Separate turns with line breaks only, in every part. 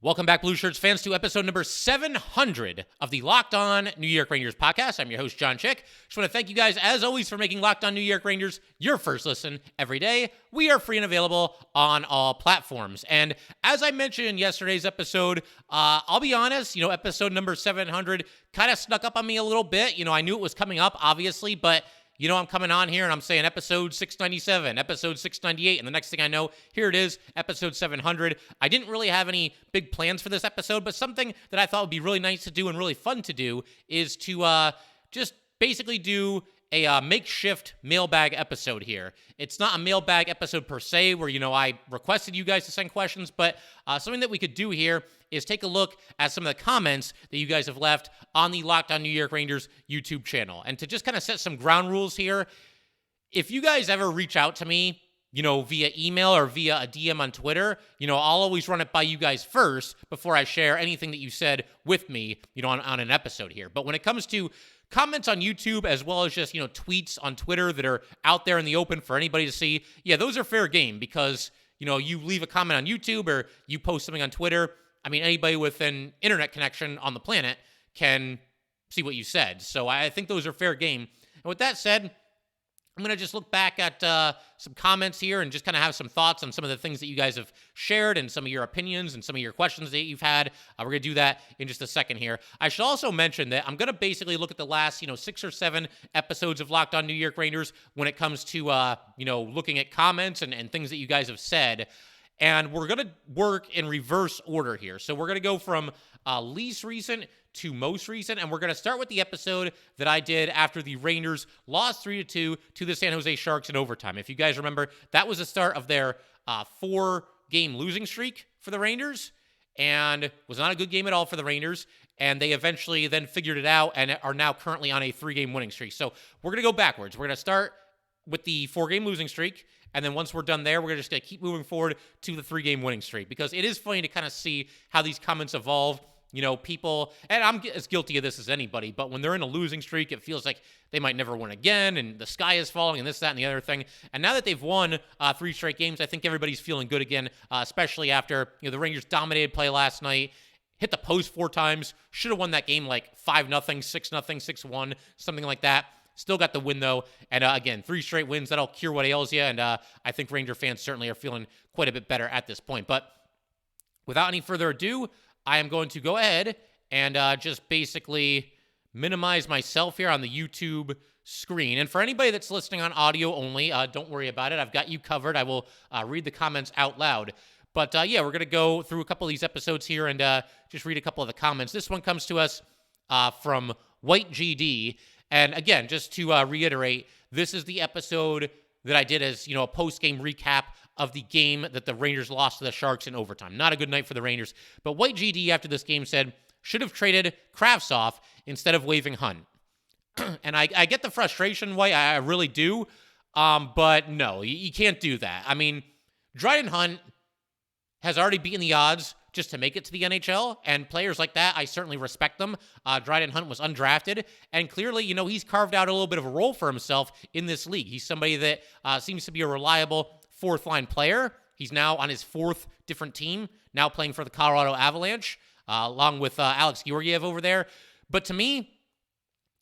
Welcome back, Blueshirts fans, to episode number 700 of the Locked On New York Rangers podcast. I'm your host, John Chick. Just want to thank you guys, as always, for making Locked On New York Rangers your first listen every day. We are free and available on all platforms. And as I mentioned in yesterday's episode, I'll be honest, episode number 700 kind of snuck up on me a little bit. I knew it was coming up, obviously, but I'm coming on here and I'm saying episode 697, episode 698, and the next thing I know, here it is, episode 700. I didn't really have any big plans for this episode, but something that I thought would be really nice to do and really fun to do is to just basically do a makeshift mailbag episode here. It's not a mailbag episode per se where, I requested you guys to send questions, but something that we could do here is take a look at some of the comments that you guys have left on the Locked On New York Rangers YouTube channel. And to just kind of set some ground rules here, if you guys ever reach out to me, via email or via a DM on Twitter, I'll always run it by you guys first before I share anything that you said with me, on an episode here. But when it comes to comments on YouTube, as well as just, tweets on Twitter that are out there in the open for anybody to see, yeah, those are fair game because, you leave a comment on YouTube or you post something on Twitter. I mean, anybody with an internet connection on the planet can see what you said. So I think those are fair game. And with that said, I'm going to just look back at some comments here and just kind of have some thoughts on some of the things that you guys have shared and some of your opinions and some of your questions that you've had. We're going to do that in just a second here. I should also mention that I'm going to basically look at the last, 6 or 7 episodes of Locked On New York Rangers when it comes to, looking at comments and things that you guys have said. And we're going to work in reverse order here. So we're going to go from least recent to most recent, and we're going to start with the episode that I did after the Rangers lost 3-2 to the San Jose Sharks in overtime. If you guys remember, that was the start of their 4-game losing streak for the Rangers, and was not a good game at all for the Rangers, and they eventually then figured it out and are now currently on a 3-game winning streak. So we're going to go backwards. We're going to start with the 4-game losing streak, and then once we're done there, we're just going to keep moving forward to the 3-game winning streak, because it is funny to kind of see how these comments evolve. People, and I'm as guilty of this as anybody, but when they're in a losing streak, it feels like they might never win again, and the sky is falling, and this, that, and the other thing. And now that they've won 3 straight games, I think everybody's feeling good again, especially after the Rangers dominated play last night, hit the post 4 times, should have won that game like 5-0, 6-0, 6-1, something like that. Still got the win, though. And again, 3 straight wins, that'll cure what ails you. And I think Ranger fans certainly are feeling quite a bit better at this point. But without any further ado, I am going to go ahead and just basically minimize myself here on the YouTube screen. And for anybody that's listening on audio only, don't worry about it. I've got you covered. I will read the comments out loud. But yeah, we're going to go through a couple of these episodes here and just read a couple of the comments. This one comes to us from White GD. And again, just to reiterate, this is the episode that I did as, a post-game recap of the game that the Rangers lost to the Sharks in overtime. Not a good night for the Rangers. But White GD after this game said, should have traded Kravtsov instead of waiving Hunt. And I get the frustration, White. I really do. But no, you can't do that. I mean, Dryden Hunt has already beaten the odds just to make it to the NHL, and players like that, I certainly respect them. Dryden Hunt was undrafted, and clearly, he's carved out a little bit of a role for himself in this league. He's somebody that seems to be a reliable 4th-line player. He's now on his 4th different team, now playing for the Colorado Avalanche, along with Alex Georgiev over there. But to me,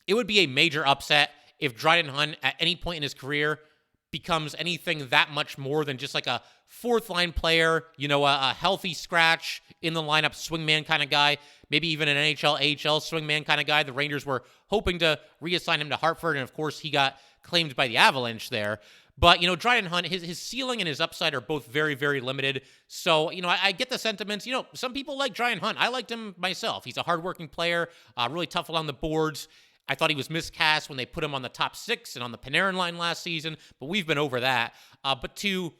it would be a major upset if Dryden Hunt, at any point in his career, becomes anything that much more than just like a 4th-line player, a healthy scratch in the lineup swingman kind of guy, maybe even an NHL, AHL swingman kind of guy. The Rangers were hoping to reassign him to Hartford, and of course, he got claimed by the Avalanche there. But, Dryden Hunt, his ceiling and his upside are both very, very limited. So, I get the sentiments. Some people like Dryden Hunt. I liked him myself. He's a hardworking player, really tough along the boards. I thought he was miscast when they put him on the top 6 and on the Panarin line last season, but we've been over that. But to,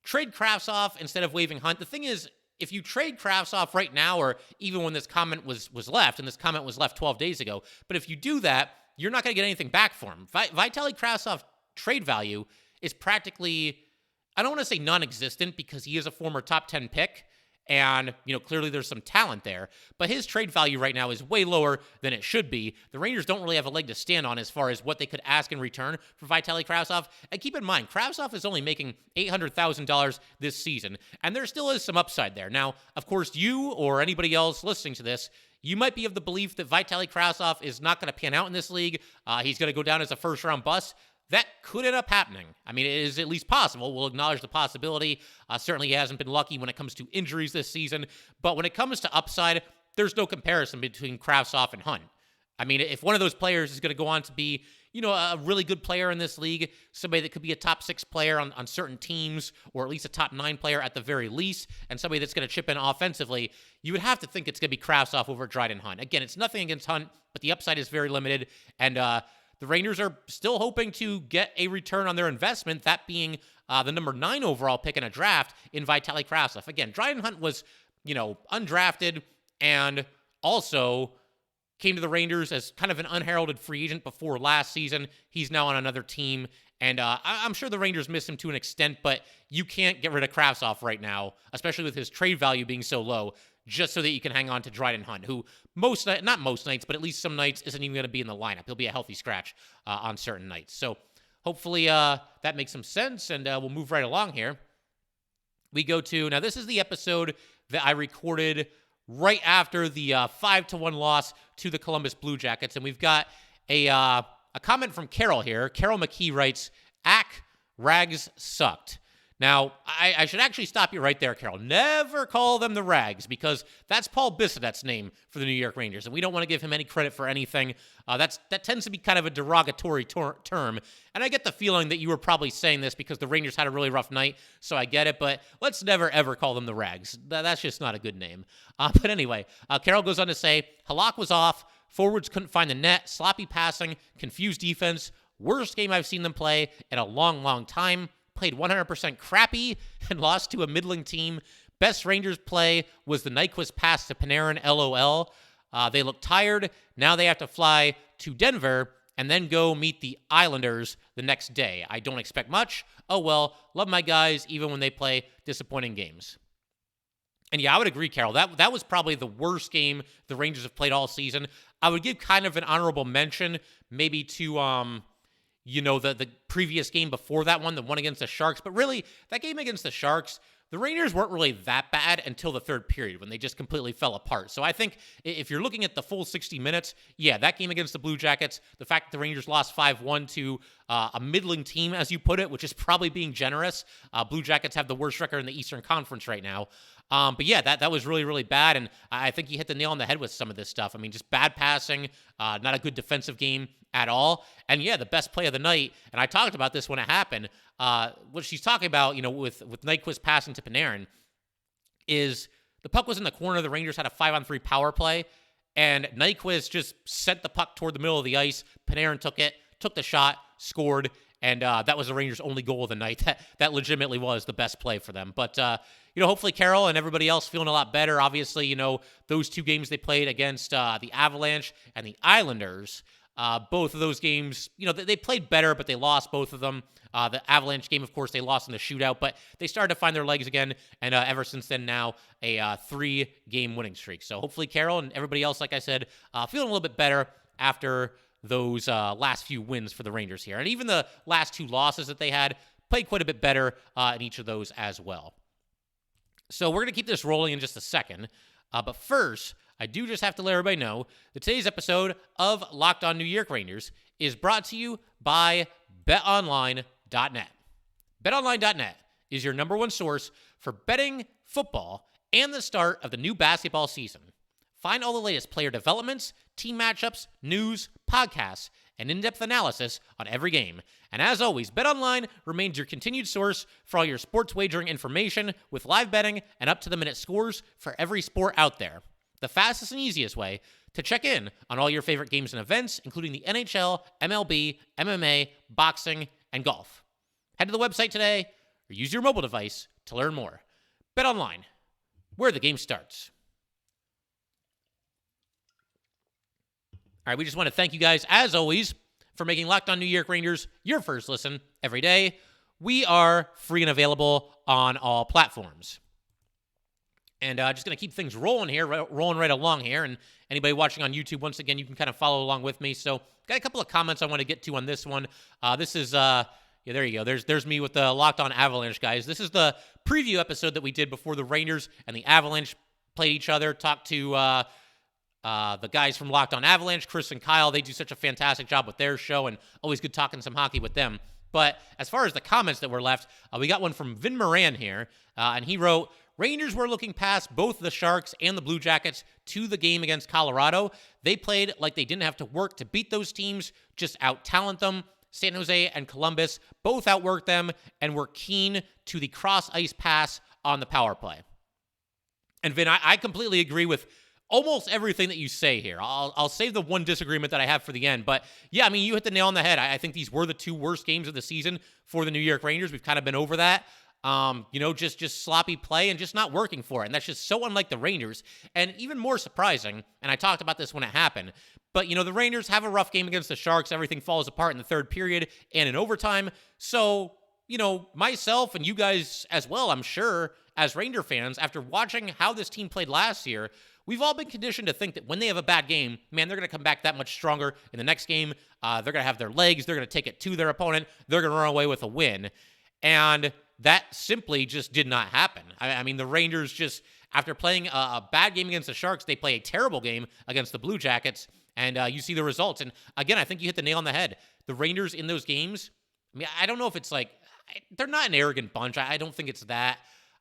trade Kravtsov instead of waiving Hunt, the thing is, if you trade Kravtsov right now, or even when this comment was left, and this comment was left 12 days ago, but if you do that, you're not going to get anything back for him. Vitali Kravtsov trade value is practically, I don't want to say non-existent because he is a former top 10 pick, And, clearly there's some talent there, but his trade value right now is way lower than it should be. The Rangers don't really have a leg to stand on as far as what they could ask in return for Vitali Kravtsov. And keep in mind, Kravtsov is only making $800,000 this season, and there still is some upside there. Now, of course, you or anybody else listening to this, you might be of the belief that Vitali Kravtsov is not going to pan out in this league. He's going to go down as a first-round bust. That could end up happening. I mean, it is at least possible. We'll acknowledge the possibility. Certainly he hasn't been lucky when it comes to injuries this season. But when it comes to upside, there's no comparison between Kravtsov and Hunt. I mean, if one of those players is going to go on to be, a really good player in this league, somebody that could be a top 6 player on certain teams, or at least a top 9 player at the very least, and somebody that's going to chip in offensively, you would have to think it's going to be Kravtsov over Dryden Hunt. Again, it's nothing against Hunt, but the upside is very limited. And, the Rangers are still hoping to get a return on their investment, that being the number 9 overall pick in a draft in Vitali Kravtsov. Again, Dryden Hunt was, undrafted and also came to the Rangers as kind of an unheralded free agent before last season. He's now on another team, and I'm sure the Rangers miss him to an extent, but you can't get rid of Kravtsov right now, especially with his trade value being so low, just so that you can hang on to Dryden Hunt, who not most nights, but at least some nights isn't even going to be in the lineup. He'll be a healthy scratch on certain nights. So hopefully that makes some sense, and we'll move right along here. We go to, now this is the episode that I recorded right after the 5-1 loss to the Columbus Blue Jackets, and we've got a comment from Carol here. Carol McKee writes, "Ack, Rags sucked." Now, I should actually stop you right there, Carol. Never call them the Rags, because that's Paul Bissonnette's name for the New York Rangers, and we don't want to give him any credit for anything. That tends to be kind of a derogatory term, and I get the feeling that you were probably saying this because the Rangers had a really rough night, so I get it, but let's never, ever call them the Rags. That's just not a good name. But anyway, Carol goes on to say, Halak was off, forwards couldn't find the net, sloppy passing, confused defense, worst game I've seen them play in a long, long time. Played 100% crappy and lost to a middling team. Best Rangers play was the Nyquist pass to Panarin, LOL. They look tired. Now they have to fly to Denver and then go meet the Islanders the next day. I don't expect much. Oh well, love my guys even when they play disappointing games. And yeah, I would agree, Carol. That was probably the worst game the Rangers have played all season. I would give kind of an honorable mention maybe to the previous game before that one, the one against the Sharks. But really, that game against the Sharks, the Rangers weren't really that bad until the third period when they just completely fell apart. So I think if you're looking at the full 60 minutes, yeah, that game against the Blue Jackets, the fact that the Rangers lost 5-1 to a middling team, as you put it, which is probably being generous. Blue Jackets have the worst record in the Eastern Conference right now. But yeah, that was really, really bad, and I think you hit the nail on the head with some of this stuff. I mean, just bad passing, not a good defensive game at all. And yeah, the best play of the night, and I talked about this when it happened, what she's talking about, with Nyquist passing to Panarin, is the puck was in the corner, the Rangers had a 5-on-3 power play, and Nyquist just sent the puck toward the middle of the ice. Panarin took it, took the shot, scored, and that was the Rangers' only goal of the night. That legitimately was the best play for them. But, hopefully Carol and everybody else feeling a lot better. Obviously, those two games they played against the Avalanche and the Islanders, both of those games, they played better, but they lost both of them. The Avalanche game, of course, they lost in the shootout, but they started to find their legs again, and ever since then now, a 3-game winning streak. So hopefully Carol and everybody else, like I said, feeling a little bit better after those last few wins for the Rangers here. And even the last 2 losses that they had, played quite a bit better in each of those as well. So we're going to keep this rolling in just a second. But first, I do just have to let everybody know that today's episode of Locked On New York Rangers is brought to you by BetOnline.net. BetOnline.net is your number one source for betting, football, and the start of the new basketball season. Find all the latest player developments, team matchups, news, podcasts, and in-depth analysis on every game. And as always, BetOnline remains your continued source for all your sports wagering information with live betting and up-to-the-minute scores for every sport out there. The fastest and easiest way to check in on all your favorite games and events, including the NHL, MLB, MMA, boxing, and golf. Head to the website today or use your mobile device to learn more. BetOnline, where the game starts. All right, we just want to thank you guys, as always, for making Locked On New York Rangers your first listen every day. We are free and available on all platforms. And just going to keep things rolling here, rolling right along here. And anybody watching on YouTube, once again, you can kind of follow along with me. So got a couple of comments I want to get to on this one. This is, yeah, there you go. There's me with the Locked On Avalanche guys. This is the preview episode that we did before the Rangers and the Avalanche played each other. Talked to the guys from Locked On Avalanche, Chris and Kyle. They do such a fantastic job with their show, and always good talking some hockey with them. But as far as the comments that were left, we got one from Vin Moran here, and he wrote, Rangers were looking past both the Sharks and the Blue Jackets to the game against Colorado. They played like they didn't have to work to beat those teams, just out-talent them. San Jose and Columbus both outworked them and were keen to the cross-ice pass on the power play. And Vin, I completely agree with almost everything that you say here. I'll save the one disagreement that I have for the end. But yeah, I mean, you hit the nail on the head. I think these were the two worst games of the season for the New York Rangers. We've kind of been over that. Just sloppy play and just not working for it. And that's just so unlike the Rangers. And even more surprising, and I talked about this when it happened, but, the Rangers have a rough game against the Sharks. Everything falls apart in the third period and in overtime. So, myself and you guys as well, I'm sure, as Ranger fans, after watching how this team played last year, we've all been conditioned to think that when they have a bad game, man, they're going to come back that much stronger in the next game. They're going to have their legs. They're going to take it to their opponent. They're going to run away with a win. And that simply just did not happen. I mean, the Rangers just, after playing a bad game against the Sharks, they play a terrible game against the Blue Jackets, and you see the results. And again, I think you hit the nail on the head. The Rangers in those games, I mean, I don't know if it's like, they're not an arrogant bunch. I don't think it's that.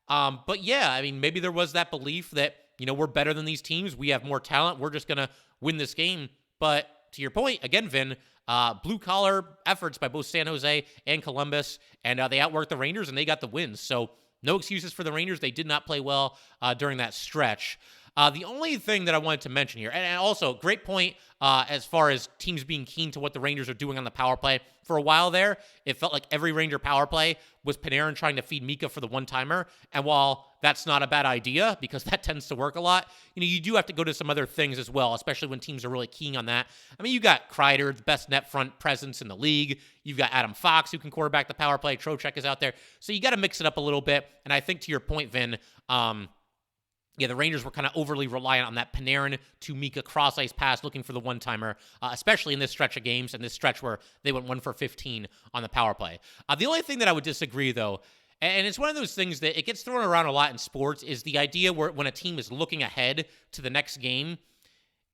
But yeah, I mean, maybe there was that belief that, we're better than these teams. We have more talent. We're just going to win this game. But to your point, again, Vin, blue-collar efforts by both San Jose and Columbus, and they outworked the Rangers, and they got the wins. So no excuses for the Rangers. They did not play well during that stretch. The only thing that I wanted to mention here, and also great point as far as teams being keen to what the Rangers are doing on the power play. For a while there, it felt like every Ranger power play was Panarin trying to feed Mika for the one-timer. And while that's not a bad idea, because that tends to work a lot, you do have to go to some other things as well, especially when teams are really keen on that. I mean, you got Kreider, the best net front presence in the league. You've got Adam Fox, who can quarterback the power play. Trocheck is out there. So you got to mix it up a little bit. And I think to your point, Vin, the Rangers were kind of overly reliant on that Panarin to Mika cross-ice pass, looking for the one-timer, especially in this stretch of games and this stretch where they went 1 for 15 on the power play. The only thing that I would disagree, though, and it's one of those things that it gets thrown around a lot in sports, is the idea where when a team is looking ahead to the next game,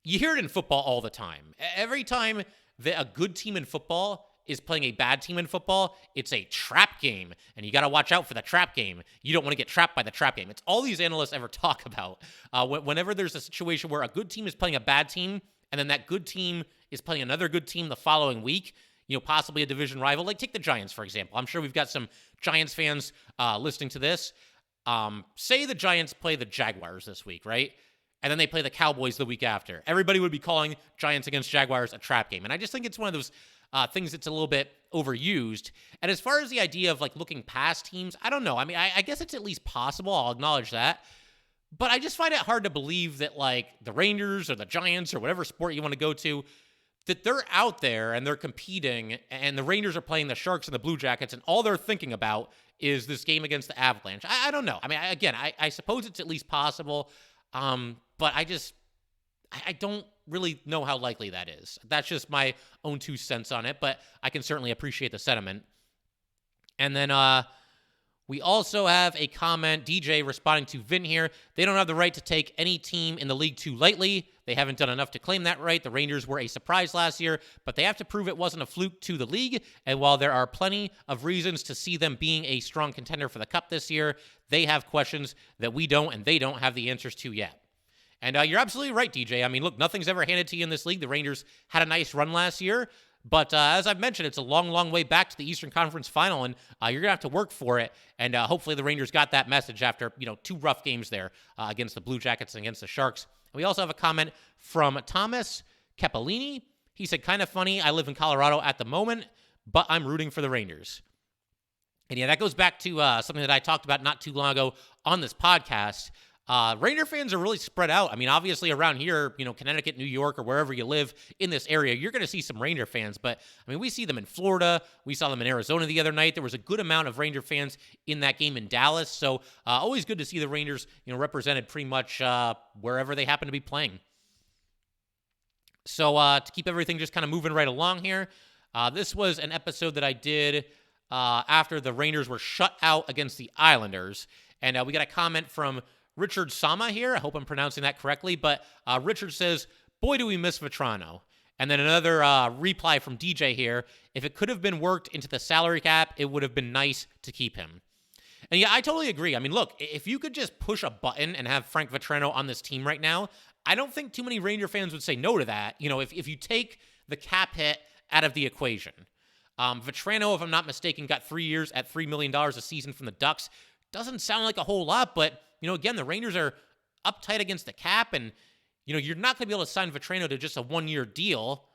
you hear it in football all the time. Every time that a good team in football is playing a bad team in football, it's a trap game, and you got to watch out for the trap game. You don't want to get trapped by the trap game. It's all these analysts ever talk about. Whenever there's a situation where a good team is playing a bad team, and then that good team is playing another good team the following week, possibly a division rival, like take the Giants, for example. I'm sure we've got some Giants fans listening to this. Say the Giants play the Jaguars this week, right? And then they play the Cowboys the week after. Everybody would be calling Giants against Jaguars a trap game. And I just think it's one of those things that's a little bit overused. And as far as the idea of like looking past teams, I don't know. I mean, I guess it's at least possible. I'll acknowledge that. But I just find it hard to believe that like the Rangers or the Giants or whatever sport you want to go to, that they're out there and they're competing, and the Rangers are playing the Sharks and the Blue Jackets, and all they're thinking about is this game against the Avalanche. I don't know. I mean, I suppose it's at least possible, but I don't really know how likely that is. That's just my own 2 cents on it, but I can certainly appreciate the sentiment. And then we also have a comment, DJ responding to Vin here. They don't have the right to take any team in the league too lightly. They haven't done enough to claim that right. The Rangers were a surprise last year, but they have to prove it wasn't a fluke to the league. And while there are plenty of reasons to see them being a strong contender for the Cup this year, they have questions that we don't, and they don't have the answers to yet. And you're absolutely right, DJ. I mean, look, nothing's ever handed to you in this league. The Rangers had a nice run last year, but as I've mentioned, it's a long, long way back to the Eastern Conference Final, and you're going to have to work for it. And hopefully the Rangers got that message after, 2 rough games there against the Blue Jackets and against the Sharks. And we also have a comment from Thomas Capolini. He said, kind of funny, I live in Colorado at the moment, but I'm rooting for the Rangers. And yeah, that goes back to something that I talked about not too long ago on this podcast. Ranger fans are really spread out. I mean, obviously around here, Connecticut, New York, or wherever you live in this area, you're going to see some Ranger fans. But, I mean, we see them in Florida. We saw them in Arizona the other night. There was a good amount of Ranger fans in that game in Dallas. So, always good to see the Rangers, represented pretty much wherever they happen to be playing. So, to keep everything just kind of moving right along here, this was an episode that I did after the Rangers were shut out against the Islanders. And we got a comment from Richard Sama here. I hope I'm pronouncing that correctly. But Richard says, boy, do we miss Vetrano. And then another reply from DJ here. If it could have been worked into the salary cap, it would have been nice to keep him. And yeah, I totally agree. I mean, look, if you could just push a button and have Frank Vetrano on this team right now, I don't think too many Ranger fans would say no to that. If you take the cap hit out of the equation. Vetrano, if I'm not mistaken, got 3 years at $3 million a season from the Ducks. Doesn't sound like a whole lot, but again, the Rangers are uptight against the cap, and, you're not going to be able to sign Vetrano to just a 1-year deal.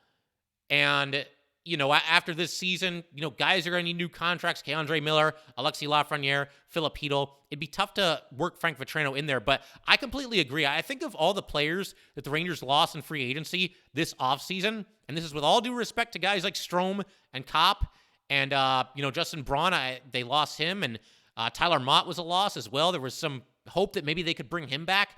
And, after this season, guys are going to need new contracts. K'Andre Miller, Alexis Lafreniere, Philip Hedl. It'd be tough to work Frank Vetrano in there, but I completely agree. I think of all the players that the Rangers lost in free agency this offseason, and this is with all due respect to guys like Strome and Kopp and, Justin Braun, they lost him, and Tyler Mott was a loss as well. There was some hope that maybe they could bring him back,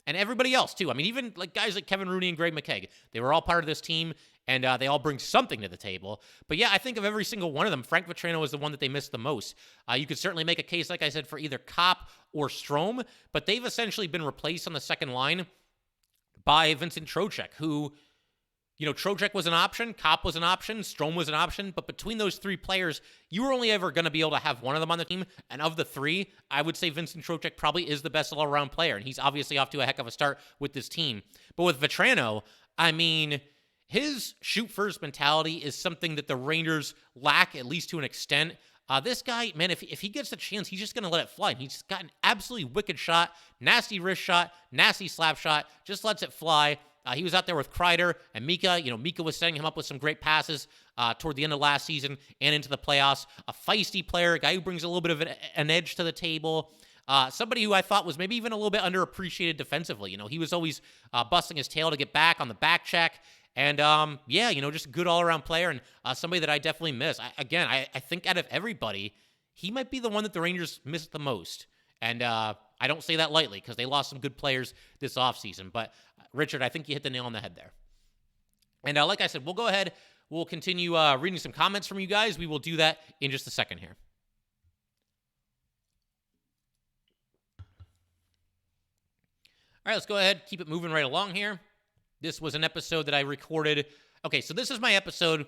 and everybody else too. I mean, even like guys like Kevin Rooney and Greg McKegg, they were all part of this team, and they all bring something to the table. But yeah, I think of every single one of them, Frank Vetrano is the one that they missed the most. You could certainly make a case, like I said, for either Kopp or Strome, but they've essentially been replaced on the second line by Vincent Trocheck, who, Trocheck was an option, Kopp was an option, Strome was an option, but between those three players, you were only ever going to be able to have one of them on the team, and of the three, I would say Vincent Trocheck probably is the best all-around player, and he's obviously off to a heck of a start with this team. But with Vetrano, I mean, his shoot-first mentality is something that the Rangers lack, at least to an extent. This guy, man, if he gets the chance, he's just going to let it fly. He's got an absolutely wicked shot, nasty wrist shot, nasty slap shot, just lets it fly. He was out there with Kreider and Mika. Mika was setting him up with some great passes toward the end of last season and into the playoffs. A feisty player, a guy who brings a little bit of an edge to the table. Somebody who I thought was maybe even a little bit underappreciated defensively. He was always busting his tail to get back on the back check. And, just a good all-around player and somebody that I definitely miss. I think out of everybody, he might be the one that the Rangers missed the most. And I don't say that lightly because they lost some good players this offseason. But, Richard, I think you hit the nail on the head there. And like I said, we'll go ahead. We'll continue reading some comments from you guys. We will do that in just a second here. All right, let's go ahead. Keep it moving right along here. This was an episode that I recorded. Okay, so this is my episode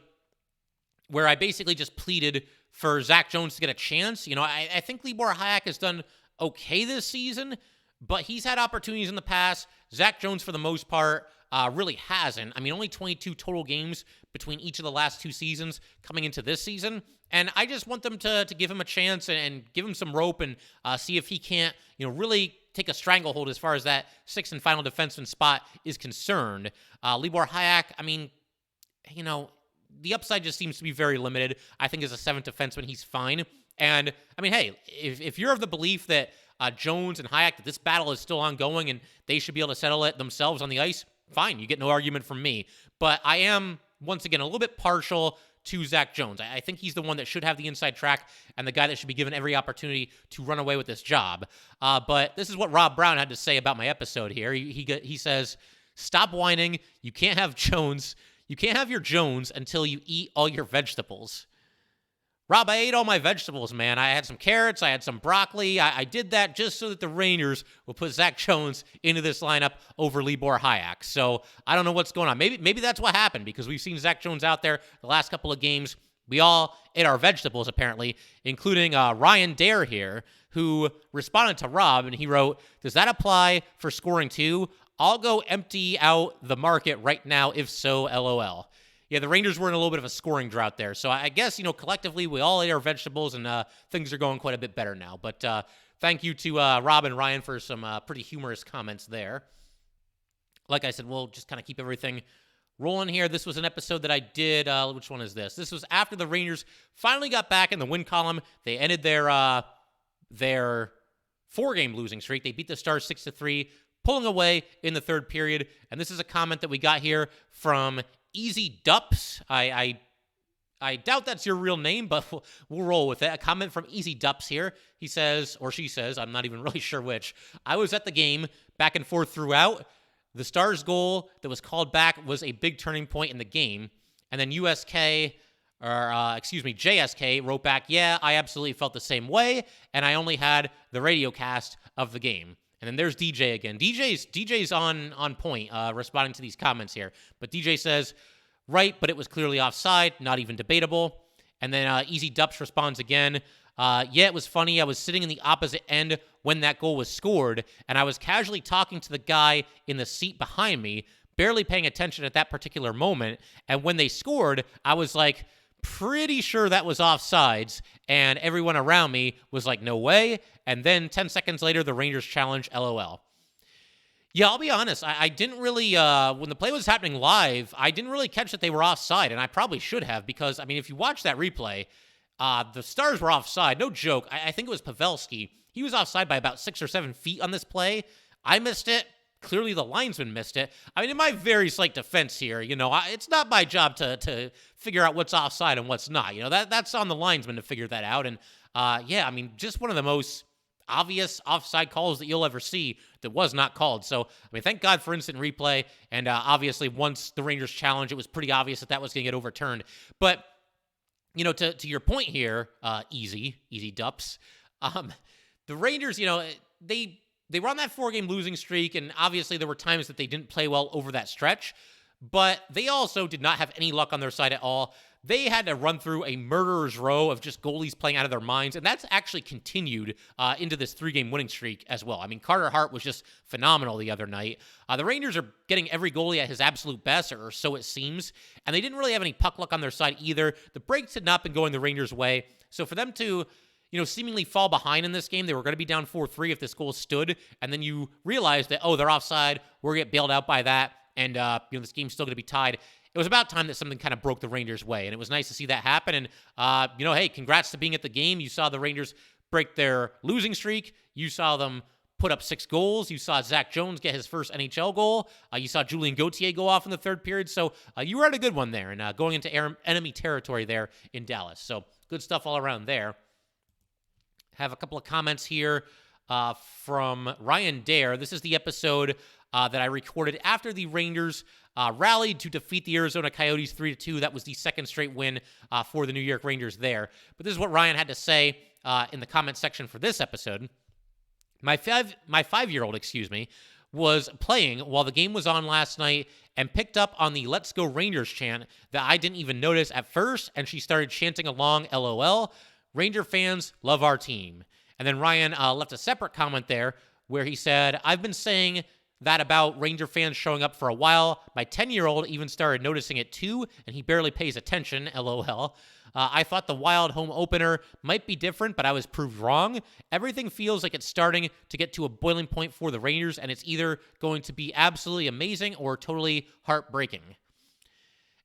where I basically just pleaded for Zach Jones to get a chance. I think Libor Hajek has done okay this season, but he's had opportunities in the past. Zach Jones, for the most part, really hasn't. I mean, only 22 total games between each of the last two seasons coming into this season. And I just want them to give him a chance and give him some rope and see if he can't, really take a stranglehold as far as that sixth and final defenseman spot is concerned. Libor Hajek, I mean, the upside just seems to be very limited. I think as a seventh defenseman, he's fine. And, I mean, hey, if you're of the belief that Jones and Hajek, that this battle is still ongoing and they should be able to settle it themselves on the ice, fine. You get no argument from me. But I am, once again, a little bit partial to Zach Jones. I think he's the one that should have the inside track and the guy that should be given every opportunity to run away with this job. But this is what Rob Brown had to say about my episode here. He says, stop whining. You can't have Jones. You can't have your Jones until you eat all your vegetables. Rob, I ate all my vegetables, man. I had some carrots. I had some broccoli. I did that just so that the Rangers will put Zach Jones into this lineup over Libor Hajek. So I don't know what's going on. Maybe that's what happened because we've seen Zach Jones out there the last couple of games. We all ate our vegetables, apparently, including Ryan Dare here, who responded to Rob, and he wrote, does that apply for scoring too? I'll go empty out the market right now, if so, LOL. Yeah, the Rangers were in a little bit of a scoring drought there. So I guess, collectively, we all ate our vegetables, and things are going quite a bit better now. But thank you to Rob and Ryan for some pretty humorous comments there. Like I said, we'll just kind of keep everything rolling here. This was an episode that I did. Which one is this? This was after the Rangers finally got back in the win column. They ended their four-game losing streak. They beat the Stars 6-3, pulling away in the third period. And this is a comment that we got here from Easy Dups. I doubt that's your real name, but we'll roll with it. A comment from Easy Dups here. He says, or she says, I'm not even really sure which. I was at the game, back and forth throughout. The Stars' goal that was called back was a big turning point in the game. And then JSK wrote back, yeah, I absolutely felt the same way, and I only had the radio cast of the game. And then there's DJ again. DJ's on point, responding to these comments here. But DJ says, right, but it was clearly offside, not even debatable. And then Easy Dups responds again. Yeah, it was funny. I was sitting in the opposite end when that goal was scored, and I was casually talking to the guy in the seat behind me, barely paying attention at that particular moment. And when they scored, I was like, pretty sure that was offsides, and everyone around me was like, no way. And then 10 seconds later, the Rangers challenge, LOL. Yeah, I'll be honest. I didn't really, when the play was happening live, I didn't really catch that they were offside, and I probably should have because, I mean, if you watch that replay, the Stars were offside. No joke. I think it was Pavelski. He was offside by about 6 or 7 feet on this play. I missed it. Clearly, the linesman missed it. I mean, in my very slight defense here, it's not my job to figure out what's offside and what's not. That's on the linesman to figure that out. And, yeah, I mean, just one of the most obvious offside calls that you'll ever see that was not called. So, I mean, thank God for instant replay. And obviously, once the Rangers challenged, it was pretty obvious that was going to get overturned. But, to your point here, Easy Dups, the Rangers, they were on that 4-game losing streak, and obviously there were times that they didn't play well over that stretch, but they also did not have any luck on their side at all. They had to run through a murderer's row of just goalies playing out of their minds, and that's actually continued into this 3-game winning streak as well. I mean, Carter Hart was just phenomenal the other night. The Rangers are getting every goalie at his absolute best, or so it seems, and they didn't really have any puck luck on their side either. The breaks had not been going the Rangers' way, so for them to seemingly fall behind in this game. They were going to be down 4-3 if this goal stood, and then you realize that, they're offside, we're going to get bailed out by that, and, this game's still going to be tied. It was about time that something kind of broke the Rangers' way, and it was nice to see that happen, and, hey, congrats to being at the game. You saw the Rangers break their losing streak. You saw them put up 6 goals. You saw Zach Jones get his first NHL goal. You saw Julien Gauthier go off in the third period, so you were at a good one there, and going into enemy territory there in Dallas, so good stuff all around there. Have a couple of comments here from Ryan Dare. This is the episode that I recorded after the Rangers rallied to defeat the Arizona Coyotes 3-2. That was the second straight win for the New York Rangers there. But this is what Ryan had to say in the comment section for this episode. My 5-year-old, was playing while the game was on last night and picked up on the Let's Go Rangers chant that I didn't even notice at first, and she started chanting along, LOL. Ranger fans love our team. And then Ryan left a separate comment there where he said, I've been saying that about Ranger fans showing up for a while. My 10-year-old even started noticing it too, and he barely pays attention, LOL. I thought the Wild home opener might be different, but I was proved wrong. Everything feels like it's starting to get to a boiling point for the Rangers, and it's either going to be absolutely amazing or totally heartbreaking.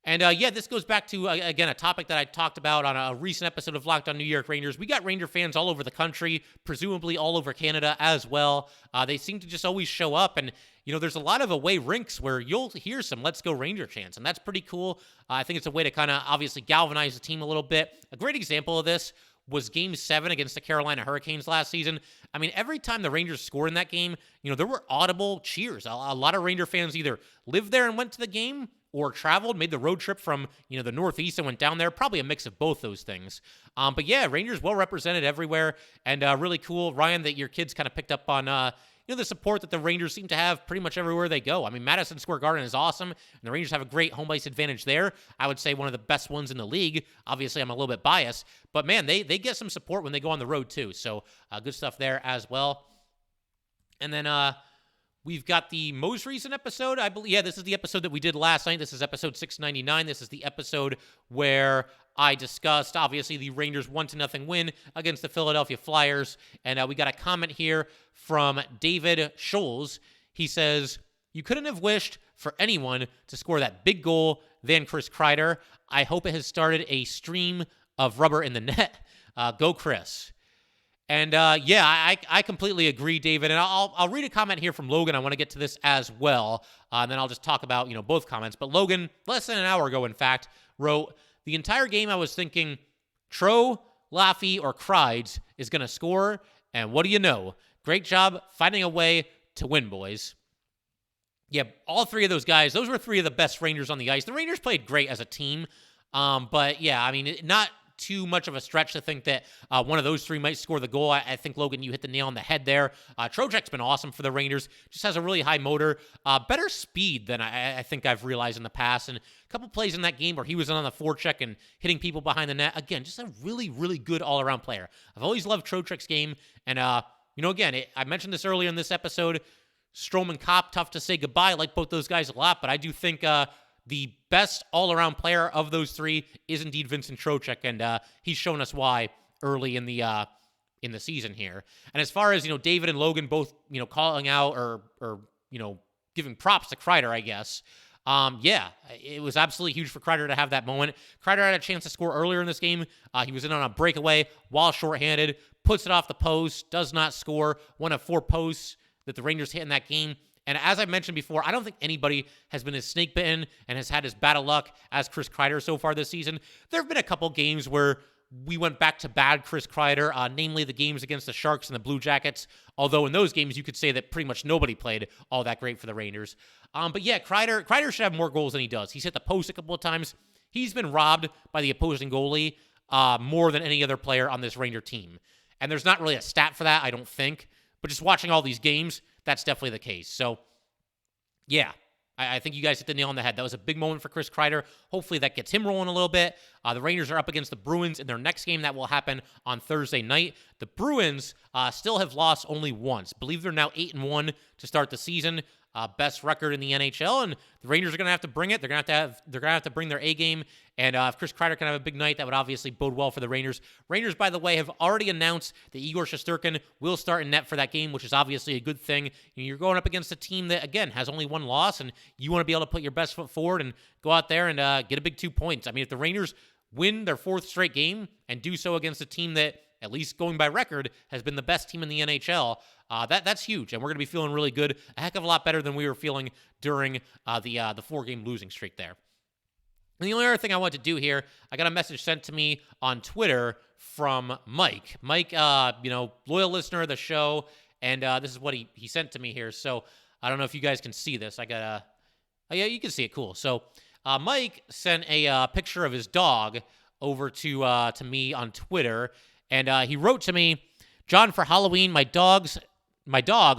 And, this goes back to, again, a topic that I talked about on a recent episode of Locked on New York Rangers. We got Ranger fans all over the country, presumably all over Canada as well. They seem to just always show up, and, there's a lot of away rinks where you'll hear some Let's Go Ranger chants, and that's pretty cool. I think it's a way to kind of obviously galvanize the team a little bit. A great example of this was Game 7 against the Carolina Hurricanes last season. I mean, every time the Rangers scored in that game, there were audible cheers. A lot of Ranger fans either lived there and went to the game or traveled, made the road trip from, the Northeast and went down there. Probably a mix of both those things. But yeah, Rangers well represented everywhere, and really cool, Ryan, that your kids kind of picked up on, the support that the Rangers seem to have pretty much everywhere they go. I mean, Madison Square Garden is awesome, and the Rangers have a great home ice advantage there. I would say one of the best ones in the league. Obviously, I'm a little bit biased, but man, they get some support when they go on the road too. So good stuff there as well. And then we've got the most recent episode, I believe. Yeah, this is the episode that we did last night. This is episode 699. This is the episode where I discussed, obviously, the Rangers 1-0 win against the Philadelphia Flyers. And we got a comment here from David Scholes. He says, you couldn't have wished for anyone to score that big goal than Chris Kreider. I hope it has started a stream of rubber in the net. Go, Chris. And yeah, I completely agree, David. And I'll read a comment here from Logan. I want to get to this as well. And then I'll just talk about, both comments. But Logan, less than an hour ago, in fact, wrote, the entire game I was thinking, Tro, Laffy, or Kreids is going to score. And what do you know? Great job finding a way to win, boys. Yeah, all three of those guys, those were three of the best Rangers on the ice. The Rangers played great as a team. But yeah, I mean, not too much of a stretch to think that one of those three might score the goal. I think, Logan, you hit the nail on the head there. Trocheck's been awesome for the Rangers. Just has a really high motor. Better speed than I think I've realized in the past. And a couple plays in that game where he was on the forecheck and hitting people behind the net. Again, just a really, really good all-around player. I've always loved Trocheck's game. And, again, I mentioned this earlier in this episode. Strome and Kopp, tough to say goodbye. I like both those guys a lot. But I do think the best all-around player of those three is indeed Vincent Trocheck, and he's shown us why early in the season here. And as far as David and Logan both calling out or giving props to Kreider, I guess. Yeah, it was absolutely huge for Kreider to have that moment. Kreider had a chance to score earlier in this game. He was in on a breakaway while shorthanded, puts it off the post, does not score. One of 4 posts that the Rangers hit in that game. And as I mentioned before, I don't think anybody has been as snake bitten and has had as bad of luck as Chris Kreider so far this season. There have been a couple games where we went back to bad Chris Kreider, namely the games against the Sharks and the Blue Jackets. Although in those games, you could say that pretty much nobody played all that great for the Rangers. But yeah, Kreider should have more goals than he does. He's hit the post a couple of times. He's been robbed by the opposing goalie more than any other player on this Ranger team. And there's not really a stat for that, I don't think. But just watching all these games, that's definitely the case. So, yeah, I think you guys hit the nail on the head. That was a big moment for Chris Kreider. Hopefully that gets him rolling a little bit. The Rangers are up against the Bruins in their next game. That will happen on Thursday night. The Bruins still have lost only once. I believe they're now 8-1 to start the season. Best record in the NHL, and the Rangers are going to have to bring it. They're going to have to bring their A game, and if Chris Kreider can have a big night, that would obviously bode well for the Rangers. Rangers, by the way, have already announced that Igor Shesterkin will start in net for that game, which is obviously a good thing. You're going up against a team that, again, has only one loss, and you want to be able to put your best foot forward and go out there and get a big 2 points. I mean, if the Rangers win their 4th straight game and do so against a team that, at least going by record, has been the best team in the NHL, that's huge, and we're going to be feeling really good, a heck of a lot better than we were feeling during the 4-game losing streak there. And the only other thing I want to do here, I got a message sent to me on Twitter from Mike. Mike, loyal listener of the show, and this is what he sent to me here. So I don't know if you guys can see this. Oh yeah, you can see it. Cool. So Mike sent a picture of his dog over to me on Twitter, and he wrote to me, John, for Halloween, my dog,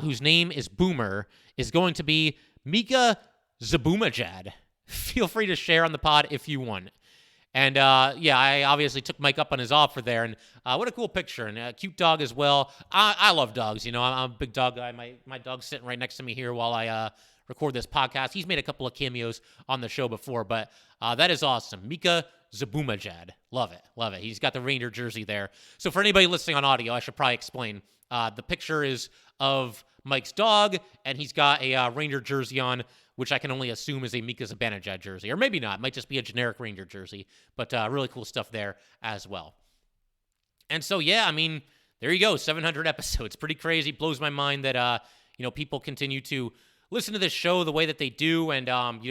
whose name is Boomer, is going to be Mika Zaboomajad. Feel free to share on the pod if you want. And, yeah, I obviously took Mike up on his offer there. And what a cool picture. And a cute dog as well. I love dogs. I'm a big dog guy. My dog's sitting right next to me here while I record this podcast. He's made a couple of cameos on the show before. But that is awesome. Mika Zaboomajad. Love it. Love it. He's got the Ranger jersey there. So for anybody listening on audio, I should probably explain. The picture is of Mike's dog, and he's got a Ranger jersey on, which I can only assume is a Mika Zibanejad jersey. Or maybe not. It might just be a generic Ranger jersey. But really cool stuff there as well. And so, yeah, I mean, there you go. 700 episodes. Pretty crazy. Blows my mind that, people continue to listen to this show the way that they do and,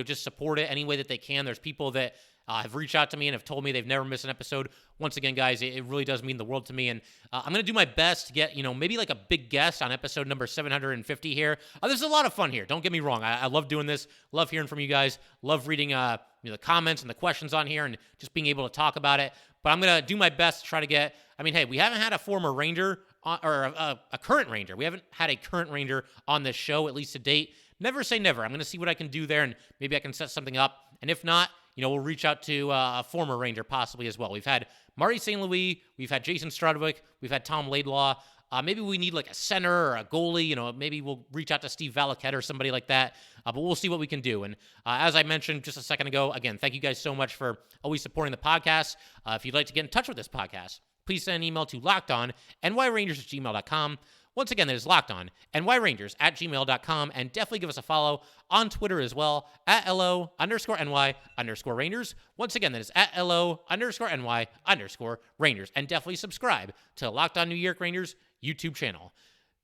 just support it any way that they can. There's people that have reached out to me and have told me they've never missed an episode. Once again, guys, it really does mean the world to me. And I'm going to do my best to get, maybe like a big guest on episode number 750 here. This is a lot of fun here. Don't get me wrong. I love doing this. Love hearing from you guys. Love reading the comments and the questions on here and just being able to talk about it. But I'm going to do my best to try to get, hey, we haven't had a former Ranger or a current Ranger. We haven't had a current Ranger on this show, at least to date. Never say never. I'm going to see what I can do there, and maybe I can set something up. And if not, we'll reach out to a former Ranger possibly as well. We've had Marty St. Louis. We've had Jason Strudwick. We've had Tom Laidlaw. Maybe we need like a center or a goalie. Maybe we'll reach out to Steve Valaket or somebody like that. But we'll see what we can do. And as I mentioned just a second ago, again, thank you guys so much for always supporting the podcast. If you'd like to get in touch with this podcast, please send an email to LockedOnNYRangers@gmail.com. Once again, that is Locked On NY at gmail.com, and definitely give us a follow on Twitter as well, at LO_NY_Rangers. Once again, that is at LO_NY_Rangers, and definitely subscribe to Locked On New York Rangers YouTube channel.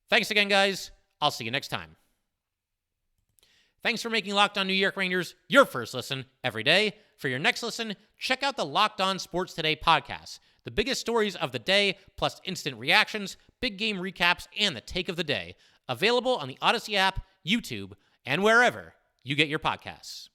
Thanks again, guys. I'll see you next time. Thanks for making Locked On New York Rangers your first listen every day. For your next listen, check out the Locked On Sports Today podcast. The biggest stories of the day, plus instant reactions, big game recaps, and the take of the day. Available on the Odyssey app, YouTube, and wherever you get your podcasts.